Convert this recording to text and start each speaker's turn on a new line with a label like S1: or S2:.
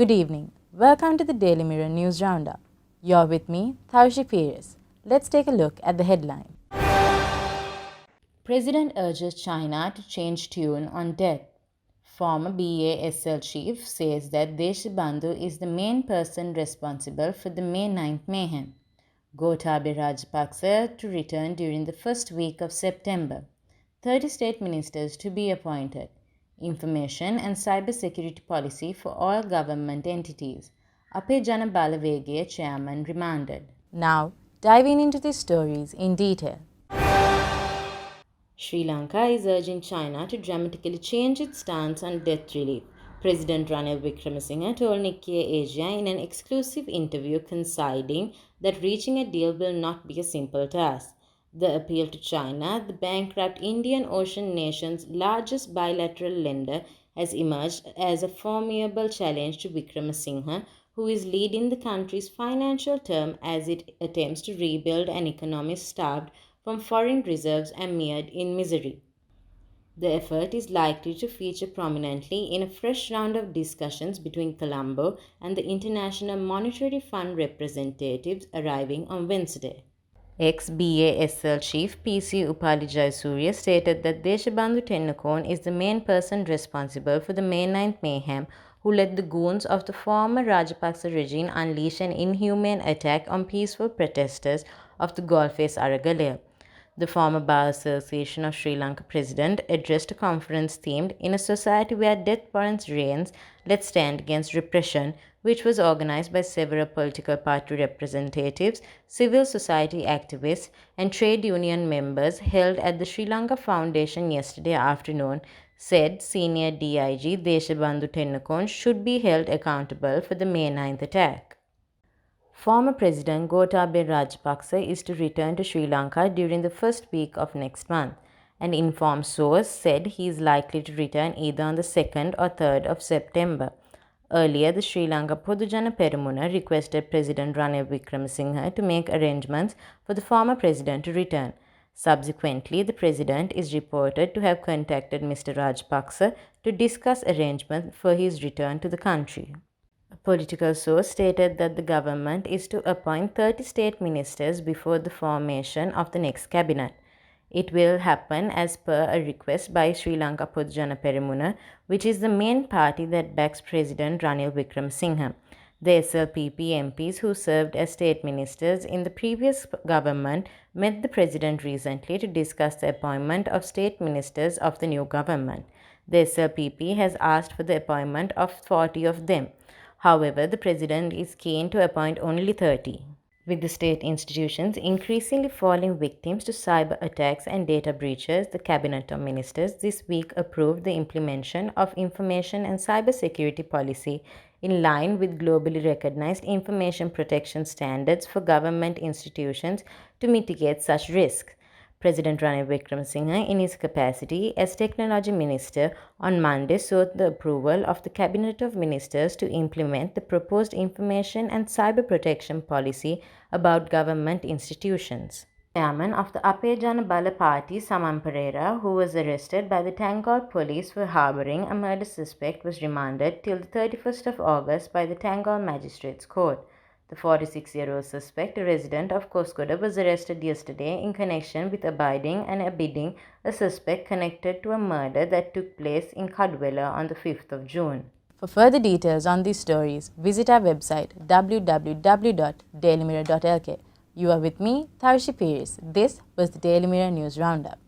S1: Good evening. Welcome to the Daily Mirror News Roundup. You're with me, Tharshi Pires. Let's take a look at the headline. President urges China to change tune on debt. Former BASL chief says that Deshabandhu is the main person responsible for the May 9th mayhem. Gotabaya Rajapaksa to return during the first week of September. 30 state ministers to be appointed. Information and cyber security policy for all government entities. Ape Jana Balawege chairman remanded. Now, diving into these stories in detail. Sri Lanka is urging China to dramatically change its stance on debt relief. President Ranil Wickremesinghe told Nikkei Asia in an exclusive interview conceding that reaching a deal will not be a simple task. The appeal to China, the bankrupt Indian Ocean nation's largest bilateral lender, has emerged as a formidable challenge to Wickremesinghe, who is leading the country's financial term as it attempts to rebuild an economy starved from foreign reserves and mired in misery. The effort is likely to feature prominently in a fresh round of discussions between Colombo and the International Monetary Fund representatives arriving on Wednesday. Ex-BASL chief PC Upali Jayasuriya stated that Deshabandhu Tennukon is the main person responsible for the May 9th mayhem, who let the goons of the former Rajapaksa regime unleash an inhumane attack on peaceful protesters of the Gulf-face Aragalaya. The former Bar Association of Sri Lanka president addressed a conference themed "In a Society Where Death Warrants Reigns, Let's Stand Against Repression," which was organized by several political party representatives, civil society activists, and trade union members, held at the Sri Lanka Foundation yesterday afternoon, said senior DIG Deshabandhu Tennukon should be held accountable for the May 9th attack. Former President Gotabaya Rajapaksa is to return to Sri Lanka during the first week of next month. An informed source said he is likely to return either on the 2nd or 3rd of September. Earlier, the Sri Lanka Podujana Peramuna requested President Ranil Wickremesinghe to make arrangements for the former president to return. Subsequently, the president is reported to have contacted Mr. Rajapaksa to discuss arrangements for his return to the country. A political source stated that the government is to appoint 30 state ministers before the formation of the next cabinet. It will happen as per a request by Sri Lanka Podujana Peramuna, which is the main party that backs President Ranil Wickremesinghe. The SLPP MPs who served as state ministers in the previous government met the president recently to discuss the appointment of state ministers of the new government. The SLPP has asked for the appointment of 40 of them. However, the president is keen to appoint only 30. With the state institutions increasingly falling victims to cyber attacks and data breaches, the Cabinet of Ministers this week approved the implementation of information and cyber security policy in line with globally recognized information protection standards for government institutions to mitigate such risks. President Ranil Wickremesinghe, in his capacity as Technology Minister, on Monday sought the approval of the Cabinet of Ministers to implement the proposed information and cyber protection policy about government institutions. Chairman of the Ape Jana Bala Party, Saman Pereira, who was arrested by the Tangol police for harboring a murder suspect, was remanded till the 31st of August by the Tangol Magistrates Court. The 46-year-old suspect, a resident of Koskoda, was arrested yesterday in connection with abiding and abetting a suspect connected to a murder that took place in Kadwela on the 5th of June. For further details on these stories, visit our website www.dailymirror.lk. You are with me, Tharshi Pires. This was the Daily Mirror News Roundup.